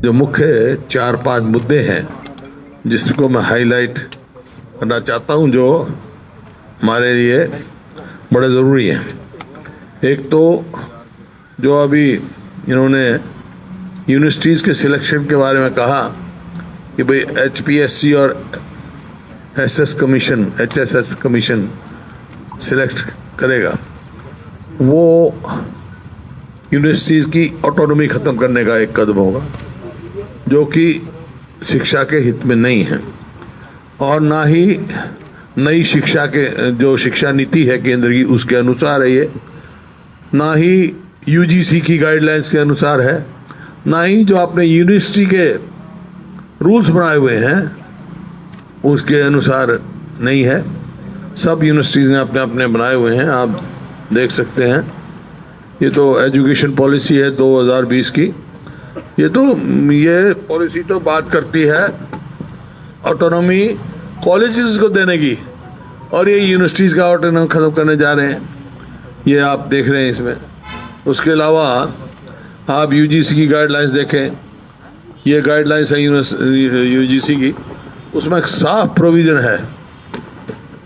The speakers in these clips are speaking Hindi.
जो मुख्य 4-5 मुद्दे हैं जिसको मैं हाईलाइट करना चाहता हूं, जो हमारे लिए बड़े ज़रूरी हैं। एक तो जो अभी इन्होंने यूनिवर्सिटीज़ के सिलेक्शन के बारे में कहा कि भाई HPSC और HSS कमीशन सिलेक्ट करेगा, वो यूनिवर्सिटीज़ की ऑटोनॉमी ख़त्म करने का एक कदम होगा जो कि शिक्षा के हित में नहीं है, और ना ही नई शिक्षा के जो शिक्षा नीति है केंद्र की उसके अनुसार है ये, ना ही UGC की गाइडलाइंस के अनुसार है, ना ही जो आपने यूनिवर्सिटी के रूल्स बनाए हुए हैं उसके अनुसार नहीं है। सब यूनिवर्सिटीज़ ने अपने अपने बनाए हुए हैं, आप देख सकते हैं। ये तो एजुकेशन पॉलिसी है 2020 की। ये पॉलिसी तो बात करती है ऑटोनॉमी कॉलेजेस को देने की, और ये यूनिवर्सिटीज़ का ऑटोनॉमी ख़त्म करने जा रहे हैं, ये आप देख रहे हैं इसमें। उसके अलावा आप UGC की गाइडलाइंस देखें, ये गाइडलाइंस है UGC की, उसमें एक साफ प्रोविज़न है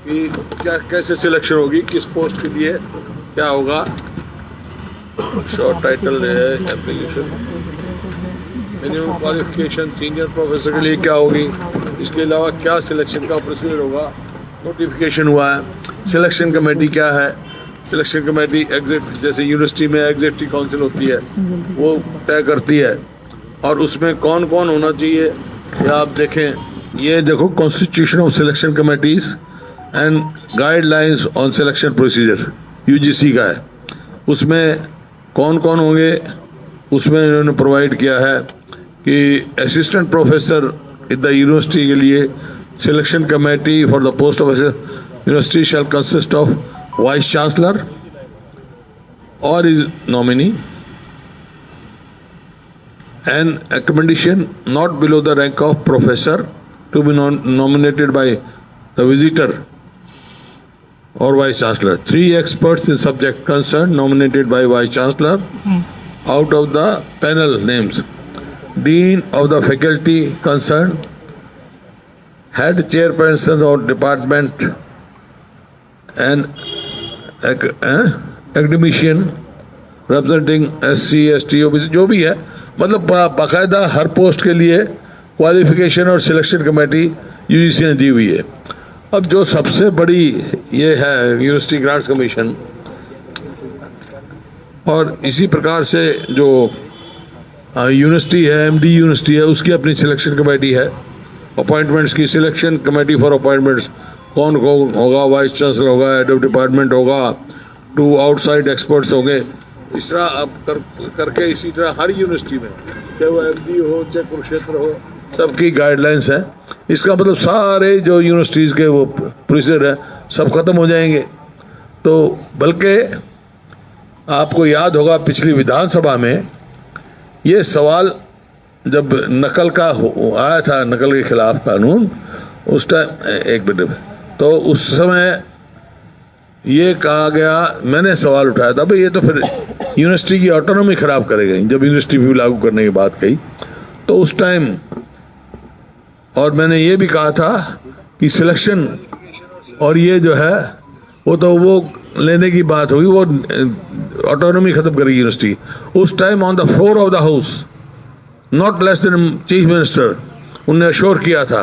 कि क्या कैसे सिलेक्शन होगी, किस पोस्ट के लिए क्या होगा। शॉर्ट टाइटल है application, minimum qualification senior professor के लिए क्या होगी, इसके अलावा क्या सिलेक्शन का प्रोसीजर होगा, नोटिफिकेशन हुआ है। सिलेक्शन कमेटी क्या है, सिलेक्शन कमेटी एग्जिट, जैसे यूनिवर्सिटी में एग्जीक्यूटिव काउंसिल होती है वो तय करती है, और उसमें कौन कौन होना चाहिए ये आप देखें। ये देखो constitution of selection committees and guidelines on selection procedure UGC का है, उसमें कौन कौन होंगे उसमें इन्होंने प्रोवाइड किया है कि assistant professor in the university के लिए selection committee for the post of university shall consist of vice chancellor और is nominee and accommodation not below the rank of professor to be nominated by the visitor or vice chancellor. 3 experts in subject concerned nominated by vice chancellor out of the panel names. Dean of the faculty concerned, head chairperson of department and academician representing SC, ST, OBC, जो भी है, मतलब बाकायदा हर पोस्ट के लिए क्वालिफिकेशन और सिलेक्शन कमेटी UGC ने दी हुई है। अब जो सबसे बड़ी ये है यूनिवर्सिटी ग्रांट्स कमीशन, और इसी प्रकार से जो यूनिवर्सिटी है, MD यूनिवर्सिटी है, उसकी अपनी सिलेक्शन कमेटी है। अपॉइंटमेंट्स की सिलेक्शन कमेटी फॉर अपॉइंटमेंट्स, कौन होगा, वाइस चांसलर होगा, हेड ऑफ डिपार्टमेंट होगा, 2 आउटसाइड एक्सपर्ट्स होंगे। इस तरह अब करके इसी तरह हर यूनिवर्सिटी में, चाहे वो MD हो चाहे कुरुक्षेत्र हो, सबकी गाइडलाइंस है। इसका मतलब सारे जो यूनिवर्सिटीज़ के वो प्रोसीजर है सब खत्म हो जाएंगे। तो बल्कि आपको याद होगा पिछली विधानसभा में ये सवाल जब नकल का आया था, नकल के खिलाफ कानून, उस टाइम एक मिनट, तो उस समय ये कहा गया, मैंने सवाल उठाया था भाई ये तो फिर यूनिवर्सिटी की ऑटोनॉमी खराब करेगा। जब यूनिवर्सिटी भी लागू करने की बात कही तो उस टाइम, और मैंने ये भी कहा था कि सिलेक्शन और ये जो है वो तो वो लेने की बात होगी, वो ऑटोनॉमी खत्म करेगी यूनिवर्सिटी। उस time on the floor of the house, not less than chief minister, उन्होंने अश्योर किया था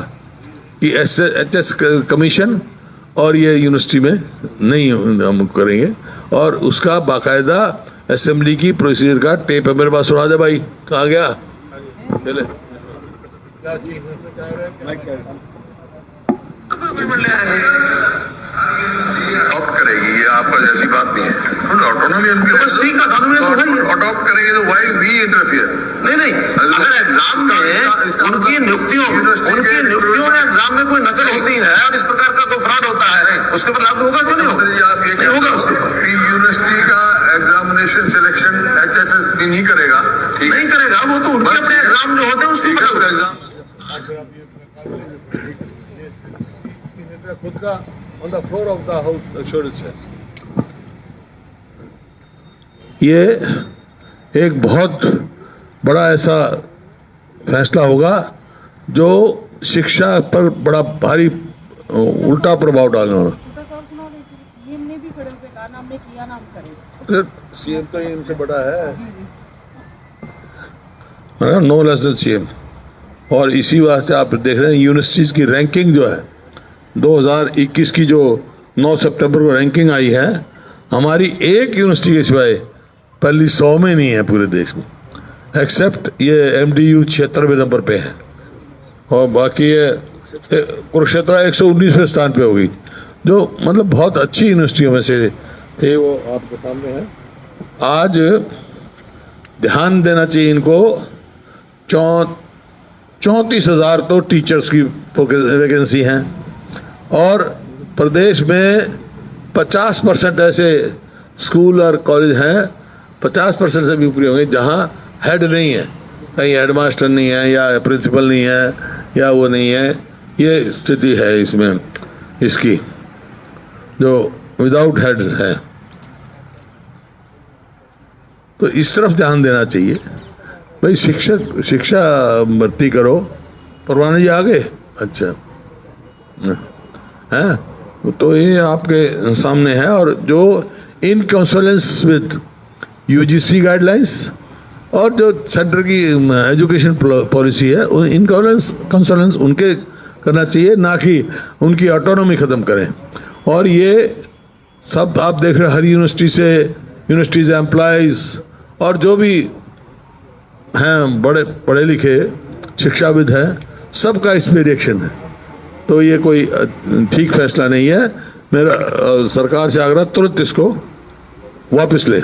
कि HS कमीशन और ये यूनिवर्सिटी में नहीं हम करेंगे, और उसका बाकायदा असेंबली की प्रोसीजर का टेप है मेरे पास। सुना दे भाई, कहाँ गया? चले क्या चीज अडॉप्ट करेगी, ये आपका जैसी बात नहीं है। ऑटोनॉमी अडॉप्ट करेंगे तो व्हाई वी इंटरफियर? नहीं, अगर एग्जाम में उनकी नियुक्तियों में एग्जाम में कोई नकल होती है और इस प्रकार का कोई फ्रॉड होता है, उसके पर लागू होगा क्यों नहीं होगा? आप ये होगा उसके ऊपर यूनिवर्सिटी का एग्जामिनेशन सिलेक्शन HSS नहीं करेगा, नहीं करेगा, वो तो उनके अपने एग्जाम जो होते हैं उसके ऊपर एग्जाम खुद का on the floor of the house assurance है। ये एक बहुत बड़ा ऐसा फैसला होगा जो शिक्षा पर बड़ा भारी उल्टा प्रभाव डालने वाला। सीएम तो इनसे बड़ा है, नो लेस देन सीएम। और इसी वास्ते आप देख रहे हैं यूनिवर्सिटीज की रैंकिंग जो है 2021 की जो 9 सितंबर को रैंकिंग आई है, हमारी एक यूनिवर्सिटी के सिवाय पहली 100 में नहीं है पूरे देश में, एक्सेप्ट ये MDU 76वें नंबर पे है, और बाकी ये कुरुक्षेत्र 119वें स्थान पे होगी, जो मतलब बहुत अच्छी यूनिवर्सिटियों में से थे, वो आपके सामने है। आज ध्यान देना चाहिए इनको। 34,000 तो टीचर्स की वैकेंसी हैं, और प्रदेश में 50% ऐसे स्कूल और कॉलेज हैं, 50% से भी ऊपर होंगे, जहां हेड नहीं है, कहीं हेडमास्टर नहीं है या प्रिंसिपल नहीं है या वो नहीं है। ये स्थिति है इसमें, इसकी जो विदाउट हेड है। तो इस तरफ ध्यान देना चाहिए भाई। शिक्षा भर्ती करो। परवाना जी आ गए? अच्छा है, तो ये आपके सामने है। और जो इन कंसल्टेंस विद UGC गाइडलाइंस और जो सेंटर की एजुकेशन पॉलिसी है, इन कंसल्टेंस उनके करना चाहिए, ना कि उनकी ऑटोनॉमी ख़त्म करें। और ये सब आप देख रहे हैं, हर यूनिवर्सिटी से यूनिवर्सिटीज एम्प्लॉइज और जो भी हैं बड़े पढ़े लिखे शिक्षाविद हैं, सबका इसमें रिएक्शन है। तो ये कोई ठीक फैसला नहीं है। मेरा सरकार से आग्रह, तुरंत इसको वापस ले।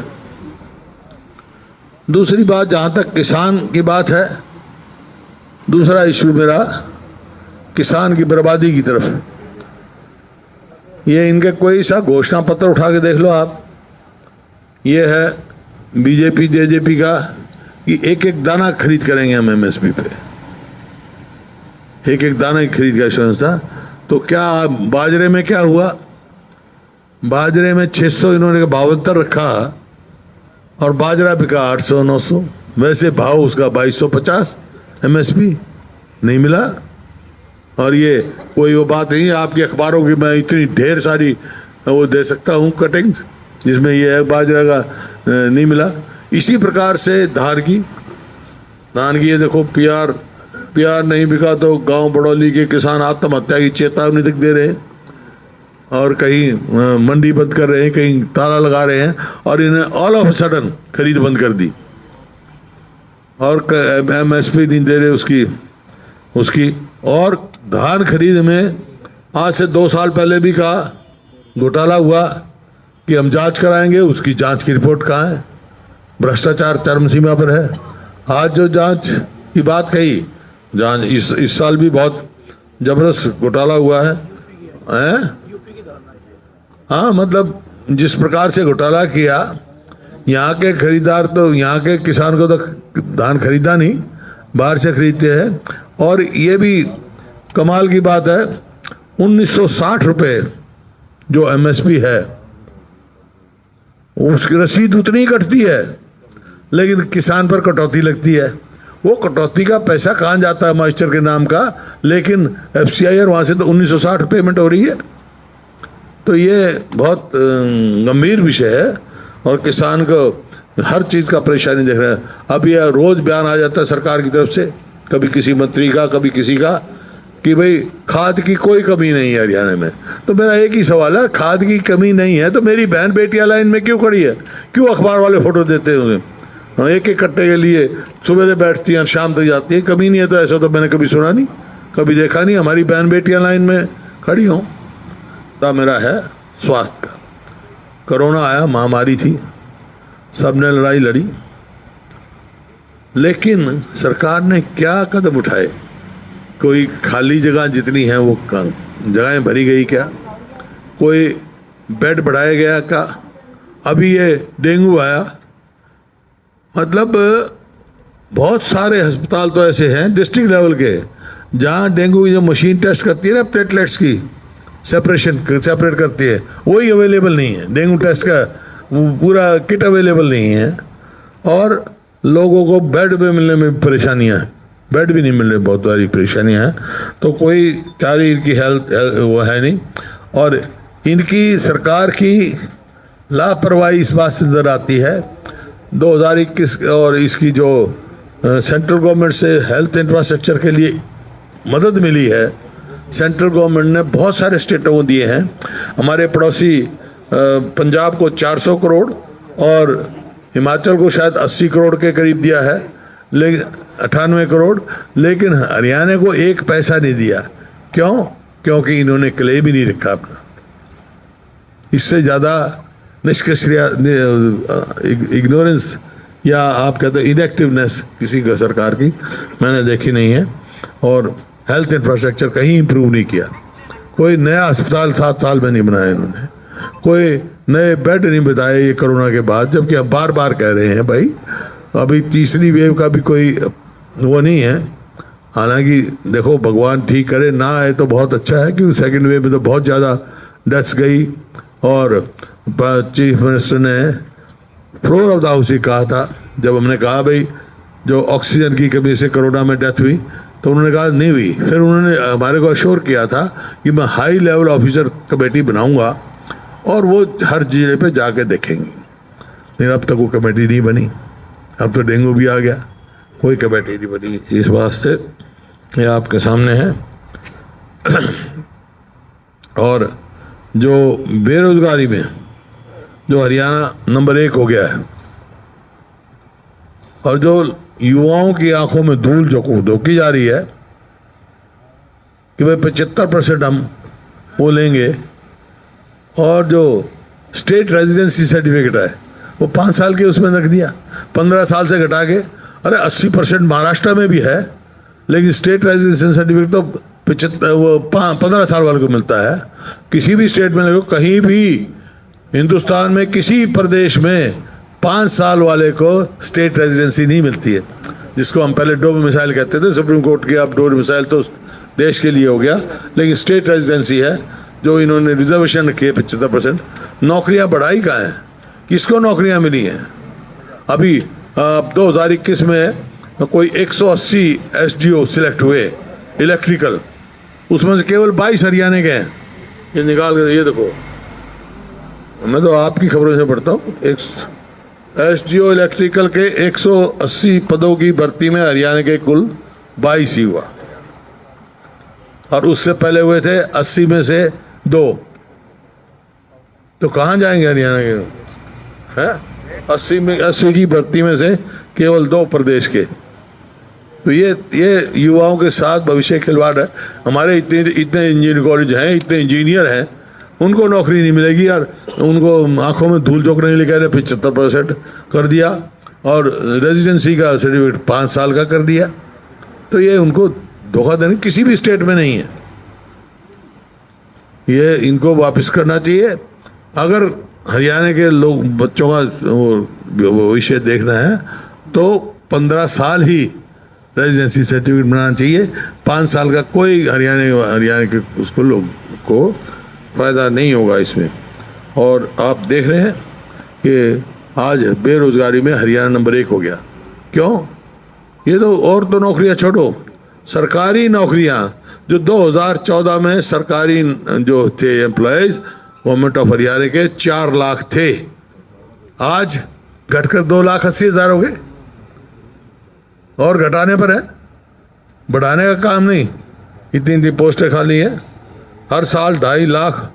दूसरी बात, जहाँ तक किसान की बात है, दूसरा इशू मेरा किसान की बर्बादी की तरफ है। ये इनके कोई सा घोषणा पत्र उठा के देख लो आप, ये है बीजेपी जेजेपी का कि एक एक दाना खरीद करेंगे हम MSP पे, एक एक दाना ही खरीद का इंश्योरेंस था। तो क्या बाजरे में क्या हुआ? बाजरे में 600 इन्होंने 72 रखा और बाजरा बिका 800-900। वैसे भाव उसका 2250 MSP नहीं मिला। और ये कोई वो बात नहीं है आपके अखबारों की, मैं इतनी ढेर सारी वो दे सकता हूँ कटिंग्स जिसमें ये है बाजरा का नहीं मिला। इसी प्रकार से धान की ये देखो, PR नहीं बिका तो गांव बड़ौली के किसान आत्महत्या की चेतावनी तक दे रहे हैं, और कहीं मंडी बंद कर रहे हैं, कहीं ताला लगा रहे हैं, और इन्हें ऑल ऑफ सडन खरीद बंद कर दी और MSP नहीं दे रहे उसकी। और धान खरीद में आज से 2 साल पहले भी कहा, घोटाला हुआ कि हम जांच कराएंगे, उसकी जांच की रिपोर्ट कहाँ है? भ्रष्टाचार चरम सीमा पर है। आज जो जांच की बात कही, जांच इस साल भी बहुत जबरदस्त घोटाला हुआ है। हाँ, मतलब जिस प्रकार से घोटाला किया, यहाँ के खरीदार तो, यहाँ के किसान को तो धान खरीदा नहीं, बाहर से खरीदते हैं। और ये भी कमाल की बात है, 1960 रुपए जो MSP है, उसकी रसीद उतनी कटती है, लेकिन किसान पर कटौती लगती है। वो कटौती का पैसा कहाँ जाता है? मॉइस्चर के नाम का, लेकिन FCI वहाँ से तो 1960 पेमेंट हो रही है। तो ये बहुत गंभीर विषय है, और किसान को हर चीज़ का परेशानी देख रहे हैं। अब यह रोज बयान आ जाता है सरकार की तरफ से, कभी किसी मंत्री का, कभी किसी का, कि भाई खाद की कोई कमी नहीं है हरियाणा में। तो मेरा एक ही सवाल है, खाद की कमी नहीं है तो मेरी बहन बेटियां लाइन में क्यों खड़ी है? क्यों अखबार वाले फोटो देते हैं उन्हें? एक एक कट्टे के लिए सुबह बैठती हैं, शाम तक जाती है। कमी नहीं है तो ऐसा तो मैंने कभी सुना नहीं, कभी देखा नहीं हमारी बहन बेटियां लाइन में खड़ी हों। तो मेरा है स्वास्थ्य का। कोरोना आया, महामारी थी, सबने लड़ाई लड़ी, लेकिन सरकार ने क्या कदम उठाए? कोई खाली जगह जितनी है वो जगहें भरी गई क्या? कोई बेड बढ़ाया गया क्या? अभी ये डेंगू आया, मतलब बहुत सारे अस्पताल तो ऐसे हैं डिस्ट्रिक्ट लेवल के, जहाँ डेंगू की जो मशीन टेस्ट करती है ना, प्लेटलेट्स की सेपरेट करती है, वही अवेलेबल नहीं है। डेंगू टेस्ट का पूरा किट अवेलेबल नहीं है, और लोगों को बेड में मिलने में परेशानियां हैं। बेड भी नहीं मिल रहे, बहुत सारी परेशानियां हैं। तो कोई चारी इनकी हेल्थ वो है नहीं, और इनकी सरकार की लापरवाही इस बात से नजर आती है। 2021 और इसकी जो सेंट्रल गवर्नमेंट से हेल्थ इंफ्रास्ट्रक्चर के लिए मदद मिली है, सेंट्रल गवर्नमेंट ने बहुत सारे स्टेटों को दिए हैं। हमारे पड़ोसी पंजाब को 400 करोड़ और हिमाचल को शायद 80 करोड़ के करीब दिया है, लेकिन 98 करोड़, लेकिन हरियाणा को एक पैसा नहीं दिया। क्यों? क्योंकि इन्होंने क्लेम ही नहीं रखा अपना। इससे ज़्यादा निष्क्रिय इग्नोरेंस या आप कहते हो इनएक्टिवनेस किसी का सरकार की मैंने देखी नहीं है। और हेल्थ इंफ्रास्ट्रक्चर कहीं इंप्रूव नहीं किया। कोई नया अस्पताल 7 साल में नहीं बनाया इन्होंने, कोई नए बेड नहीं बताए ये कोरोना के बाद, जबकि अब बार बार कह रहे हैं भाई अभी तीसरी वेव का भी कोई वो नहीं है। हालांकि देखो भगवान ठीक करे, ना आए तो बहुत अच्छा है, क्योंकि सेकेंड वेव में तो बहुत ज़्यादा डेथ्स गई। और चीफ मिनिस्टर ने फ्लोर ऑफ द हाउस ही कहा था, जब हमने कहा भाई जो ऑक्सीजन की कमी से कोरोना में डेथ हुई, तो उन्होंने कहा नहीं हुई। फिर उन्होंने हमारे को अश्योर किया था कि मैं हाई लेवल ऑफिसर कमेटी बनाऊंगा और वो हर जिले पे जाके देखेंगे, लेकिन अब तक वो कमेटी नहीं बनी। अब तो डेंगू भी आ गया, कोई कमेटी नहीं बनी। इस वास्ते ये आपके सामने है। और जो बेरोजगारी में जो हरियाणा नंबर 1 हो गया है, और जो युवाओं की आंखों में धूल झोंकी जा रही है कि भाई 75% हम वो लेंगे, और जो स्टेट रेजिडेंसी सर्टिफिकेट है वो 5 साल के उसमें रख दिया, 15 साल से घटा के। अरे 80% महाराष्ट्र में भी है, लेकिन स्टेट रेजिडेंसी सर्टिफिकेट तो 15 साल वाले को मिलता है। किसी भी स्टेट में देखो, कहीं भी हिंदुस्तान में किसी प्रदेश में 5 साल वाले को स्टेट रेजिडेंसी नहीं मिलती है, जिसको हम पहले डोम मिसाइल कहते थे। सुप्रीम कोर्ट की अब डोम मिसाइल तो देश के लिए हो गया, लेकिन स्टेट रेजिडेंसी है जो इन्होंने रिजर्वेशन रखी है 75%। नौकरियां बढ़ाई कहाँ हैं? किसको नौकरियां मिली हैं? अभी 2021 में कोई 180 SDO सिलेक्ट हुए इलेक्ट्रिकल, उसमें से केवल 22 हरियाणा के हैं। ये निकाल कर ये देखो, मैं तो आपकी खबरों से पढ़ता हूँ। SDO इलेक्ट्रिकल के 180 पदों की भर्ती में हरियाणा के कुल 22 ही हुआ, और उससे पहले हुए थे 80 में से 2। तो कहाँ जाएंगे हरियाणा के? हैं 80 की भर्ती में से केवल 2 प्रदेश के। तो ये युवाओं के साथ भविष्य खिलवाड़ है। हमारे इतने इंजीनियरिंग कॉलेज हैं, इतने इंजीनियर हैं, उनको नौकरी नहीं मिलेगी यार। उनको आंखों में धूल झोंकने के लिए कह रहे 75% कर दिया, और रेजिडेंसी का सर्टिफिकेट 5 साल का कर दिया। तो ये उनको धोखा देने किसी भी स्टेट में नहीं है। ये इनको वापस करना चाहिए। अगर हरियाणा के लोग बच्चों का भविष्य देखना है तो 15 साल ही रेजिडेंसी सर्टिफिकेट बनाना चाहिए। 5 साल का कोई हरियाणा के उसको लोग को फायदा नहीं होगा इसमें। और आप देख रहे हैं कि आज बेरोजगारी में हरियाणा नंबर 1 हो गया। क्यों? ये तो और तो नौकरियां छोड़ो, सरकारी नौकरियां जो 2014 में सरकारी जो थे एम्प्लॉयज गवर्नमेंट ऑफ हरियाणा के 4 लाख थे, आज घटकर 2,80,000 हो गए। और घटाने पर है, बढ़ाने का काम नहीं। इतनी पोस्टें खाली हैं। हर साल 2.5 लाख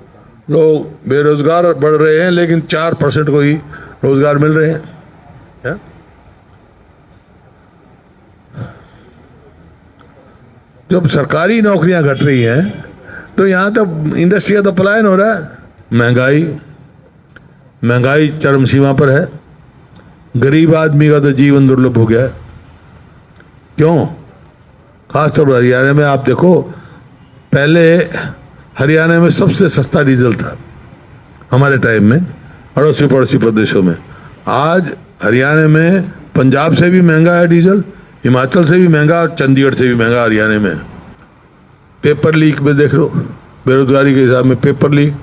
लोग बेरोजगार बढ़ रहे हैं, लेकिन 4% को ही रोजगार मिल रहे हैं। है? जब सरकारी नौकरियां घट रही हैं तो यहां तो इंडस्ट्री का तो पलायन हो रहा है। महंगाई चरम सीमा पर है। गरीब आदमी का तो जीवन दुर्लभ हो गया है। क्यों? खासतौर पर हरियाणा में आप देखो, पहले हरियाणा में सबसे सस्ता डीजल था हमारे टाइम में, अड़ोसी पड़ोसी प्रदेशों में। आज हरियाणा में पंजाब से भी महंगा है डीजल, हिमाचल से भी महंगा, और चंडीगढ़ से भी महंगा हरियाणा में। पेपर लीक में देख लो, बेरोजगारी के हिसाब में पेपर लीक।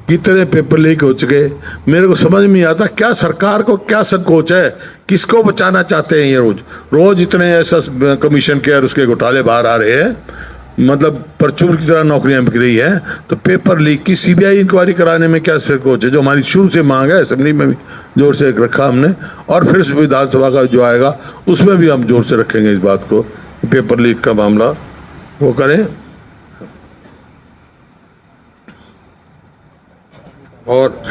कितने पेपर लीक हो चुके, मेरे को समझ में नहीं आता क्या सरकार को क्या संकोच है, किसको बचाना चाहते हैं ये रोज रोज इतने ऐसा कमीशन के और उसके घोटाले बाहर आ रहे हैं, मतलब परचून की तरह नौकरियां बिक रही है। तो पेपर लीक की सीबीआई इंक्वायरी कराने में क्या संकोच है, जो हमारी शुरू से मांग है, असेंबली में भी जोर से रखा हमने, और फिर विधानसभा का जो आएगा उसमें भी हम जोर से रखेंगे इस बात को, पेपर लीक का मामला वो करें। और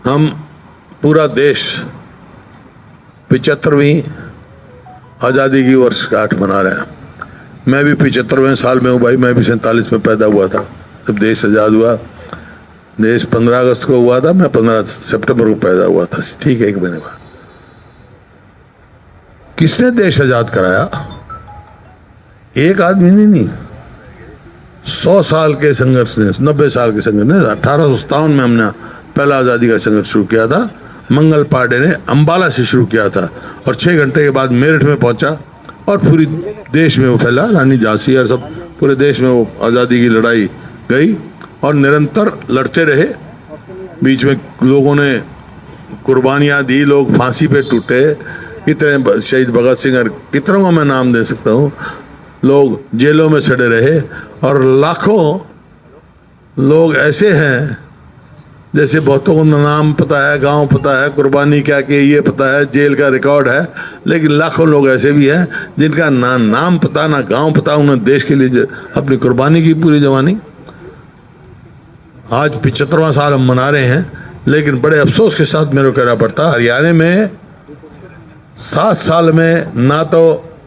हम पूरा देश 75वीं आज़ादी की वर्षगांठ मना रहे हैं। मैं भी 75वें साल में हूँ भाई, मैं भी 47 में पैदा हुआ था जब देश आज़ाद हुआ। देश 15 अगस्त को हुआ था, मैं 15 सितंबर को पैदा हुआ था, ठीक है, एक महीने बाद। किसने देश आज़ाद कराया? एक आदमी ने नहीं, 100 साल के संघर्ष ने, 90 साल के संघर्ष ने। 1857 में हमने पहला आज़ादी का संघर्ष शुरू किया था, मंगल पांडे ने अंबाला से शुरू किया था, और 6 घंटे के बाद मेरठ में पहुंचा, और पूरी देश में वो फैला, रानी झांसी और सब पूरे देश में वो आज़ादी की लड़ाई गई, और निरंतर लड़ते रहे। बीच में लोगों ने कुर्बानियाँ दी, लोग फांसी पे टूटे, कितने शहीद भगत सिंह और कितनों का मैं नाम दे सकता हूँ, लोग जेलों में सड़े रहे, और लाखों लोग ऐसे हैं जैसे बहुतों को नाम पता है, गांव पता है, कुर्बानी क्या की ये पता है, जेल का रिकॉर्ड है, लेकिन लाखों लोग ऐसे भी हैं जिनका ना नाम पता ना गांव पता, उन्होंने देश के लिए अपनी कुर्बानी की पूरी जवानी। आज 75वां साल हम मना रहे हैं, लेकिन बड़े अफसोस के साथ मेरे को कहना पड़ता, हरियाणा में 7 साल में ना तो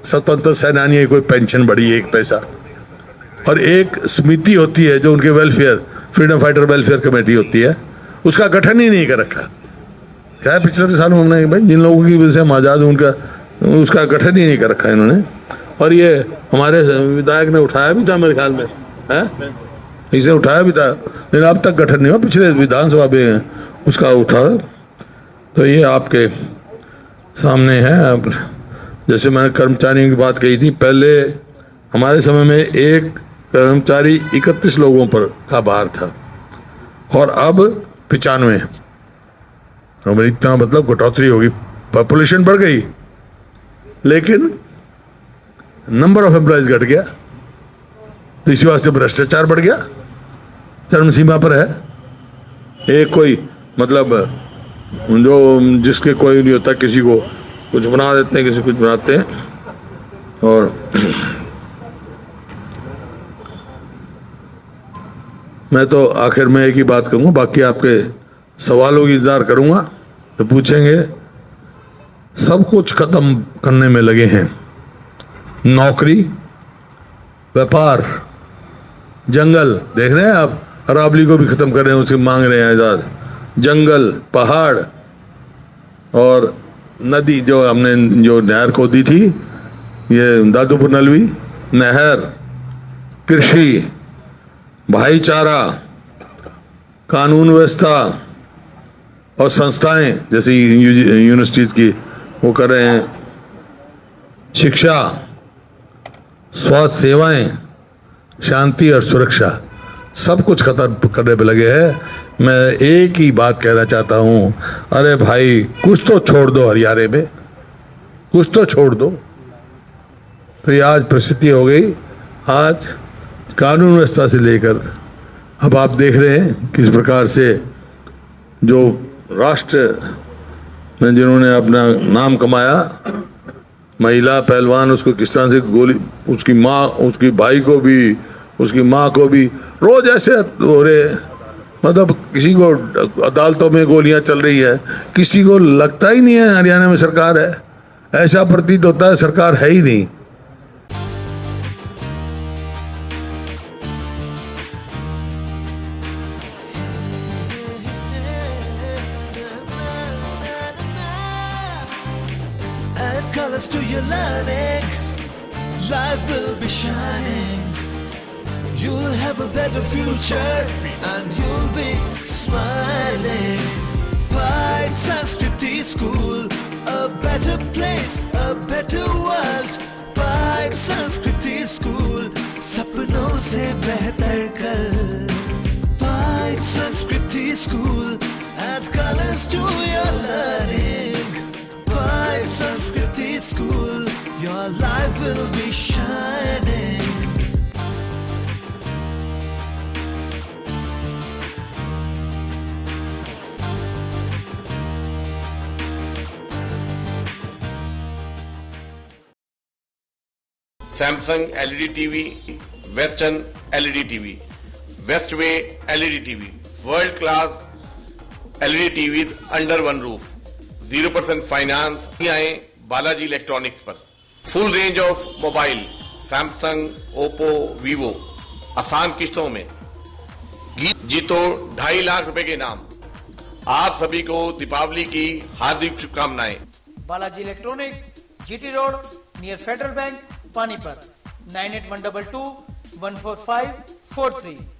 स्वतंत्र सेनानी की कोई पेंशन बढ़ी 1 पैसा, और एक समिति होती है जो उनके welfare, freedom fighter welfare committee होती है, उसका गठन ही नहीं कर रखा। क्या है, 75 साल में हमने भाई जिन लोगों की वजह से हम आज़ाद, उनका उसका गठन ही नहीं कर रखा इन्होंने। और ये हमारे विधायक ने उठाया भी था मेरे ख्याल में, है इसे उठाया भी था, लेकिन अब तक गठन नहीं हुआ। पिछले विधानसभा में उसका उठा, तो ये आपके सामने है। अब जैसे मैंने कर्मचारियों की बात कही थी, पहले हमारे समय में एक कर्मचारी 31 लोगों पर का भार था, और अब 95। हमारी इतना मतलब कटौती होगी, पॉपुलेशन बढ़ गई, लेकिन नंबर ऑफ एम्प्लॉयज घट गया, तो इसी वास्ते भ्रष्टाचार बढ़ गया, चरम सीमा पर है। एक कोई मतलब जो जिसके कोई नहीं होता, किसी को कुछ बना देते हैं, किसी कुछ बनाते हैं। और मैं तो आखिर में एक ही बात कहूँगा, बाकी आपके सवालों की इंतजार करूँगा, तो पूछेंगे। सब कुछ खत्म करने में लगे हैं, नौकरी, व्यापार, जंगल देख रहे हैं आप, अरावली को भी खत्म कर रहे हैं, उसकी मांग रहे हैं आज़ाद। जंगल, पहाड़ और नदी, जो हमने जो नहर को दी थी, ये दादूपुर नलवी नहर, कृषि, भाईचारा, कानून व्यवस्था और संस्थाएं जैसे यूनिवर्सिटीज की वो कर रहे हैं, शिक्षा, स्वास्थ्य सेवाएं, शांति और सुरक्षा, सब कुछ खत्म करने पे लगे हैं। मैं एक ही बात कहना चाहता हूं, अरे भाई कुछ तो छोड़ दो, हरियाणा में कुछ तो छोड़ दो। तो ये आज परिस्थिति हो गई, आज कानून व्यवस्था से लेकर अब आप देख रहे हैं किस प्रकार से जो राष्ट्र में जिन्होंने अपना नाम कमाया, महिला पहलवान, उसको किस तरह से गोली, उसकी माँ, उसकी भाई को भी, उसकी माँ को भी रोज ऐसे हो रहे, मतलब किसी को अदालतों में गोलियां चल रही है, किसी को लगता ही नहीं है हरियाणा में सरकार है, ऐसा प्रतीत होता है सरकार है ही नहीं। Add colors to your learning, life will be shining. You'll have a better future and you'll be smiling. Pride Sanskriti School, a better place, a better world. Pride Sanskriti School, सपनों से बेहतर कल। Pride colors to your learning. By Sanskriti School, your life will be shining. Samsung LED TV, Western LED TV, Westway LED TV, world class LED TVs under one roof, 0% finance आए बालाजी इलेक्ट्रॉनिक्स पर। Full range of mobile Samsung, Oppo, Vivo, आसान किस्तों में। जीतो 2.5 लाख रुपए के इनाम। आप सभी को दीपावली की हार्दिक शुभकामनाएं। Balaji electronics, GT road, near federal bank, Panipat, 9812214543।